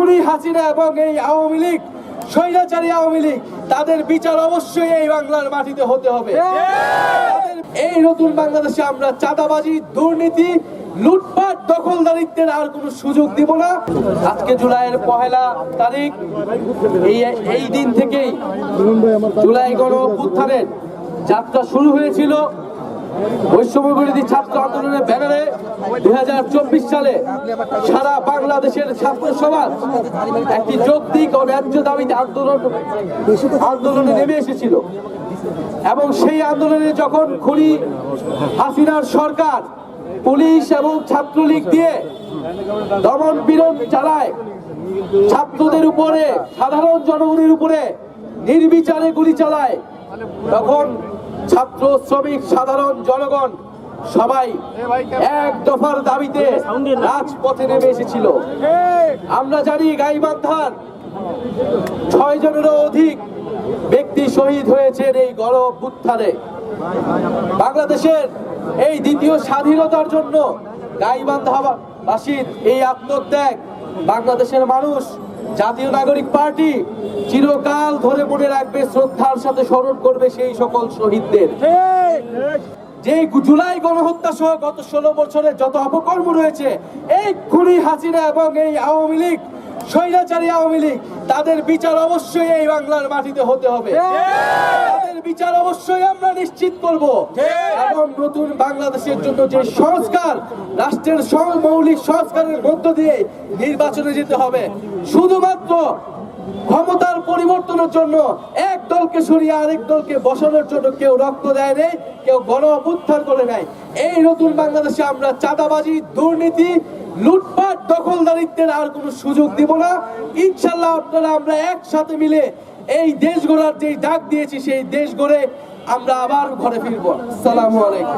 খুনি হাসিনা এবং এই আওয়ামী লীগ, স্বৈরাচারী আওয়ামী লীগ, তাদের বিচার অবশ্যই এই বাংলার মাটিতে হতে হবে। এই নতুন বাংলাদেশে আমরা চাঁদাবাজি, দুর্নীতি, লুটপাট, দখলদারিত্বের আর কোনো সুযোগ দিব না। আজকে জুলাইয়ের 1 তারিখ, এই দিন থেকেই জুলাই গণ অভ্যুত্থানের যাত্রা শুরু হয়েছিল। বৈষম্য বিরোধী ছাত্র আন্দোলনের ব্যানারে 2024 সালে সারা বাংলাদেশের ছাত্র সমাজ একটি যৌক্তিক ও ন্যায্য দাবিতে আন্দোলনে নেমে এসেছিল এবং সেই আন্দোলনে যখন খুনি হাসিনার সরকার পুলিশ এবং ছাত্রলীগ দিয়ে দমন পীড়ন চালায়, ছাত্রদের উপরে, সাধারণ জনগণের উপরে নির্বিচারে গুলি চালায়, তখন ছাত্র, শ্রমিক, সাধারণ জনগণ সবাই এক দফার দাবিতে রাজপথে নেমে এসেছিল। আমরা জানি গাইবান্ধার 6 জনেরও অধিক ব্যক্তি শহীদ হয়েছেন এই গণ অভ্যুত্থানে। বাংলাদেশের এই দ্বিতীয় স্বাধীনতার জন্য গাইবান্ধাবাসীর এই আত্মত্যাগ বাংলাদেশের মানুষ, জাতীয় নাগরিক পার্টি চিরকাল ধরে মনে রাখবে, শ্রদ্ধার সাথে স্মরণ করবে সেই সকল শহীদদের। যে জুলাই গণহত্যা সহ গত 16 বছরের যত অপকর্ম রয়েছে, এই খুনি হাসিনা এবং এই আওয়ামী লীগ, স্বৈরাচারী আওয়ামী লীগ, তাদের বিচার অবশ্যই এই বাংলার মাটিতে হতে হবে। তাদের বিচার অবশ্যই আমরা নিশ্চিত করব এবং নতুন বাংলাদেশের জন্য যে সংস্কার, রাষ্ট্রের মৌলিক সংস্কারের মধ্য দিয়ে নির্বাচনে যেতে হবে। শুধুমাত্র ক্ষমতার পরিবর্তনের জন্য এক দলকে সরিয়ে আরেক দলকে বসানোর জন্য কেউ রক্ত দেয় নেই, কেউ গণ অভ্যুত্থান করে নেয়। এই নতুন বাংলাদেশে আমরা চাঁদাবাজি, দুর্নীতি, লুটপাট, দখলদারিত্বের আর কোনো সুযোগ দিব না। ইনশাল্লাহ আপনারা আমরা একসাথে মিলে এই দেশ গড়ার যে ডাক দিয়েছি, সেই দেশ গড়ে আমরা আবার ঘরে ফিরবো। আসসালামু আলাইকুম।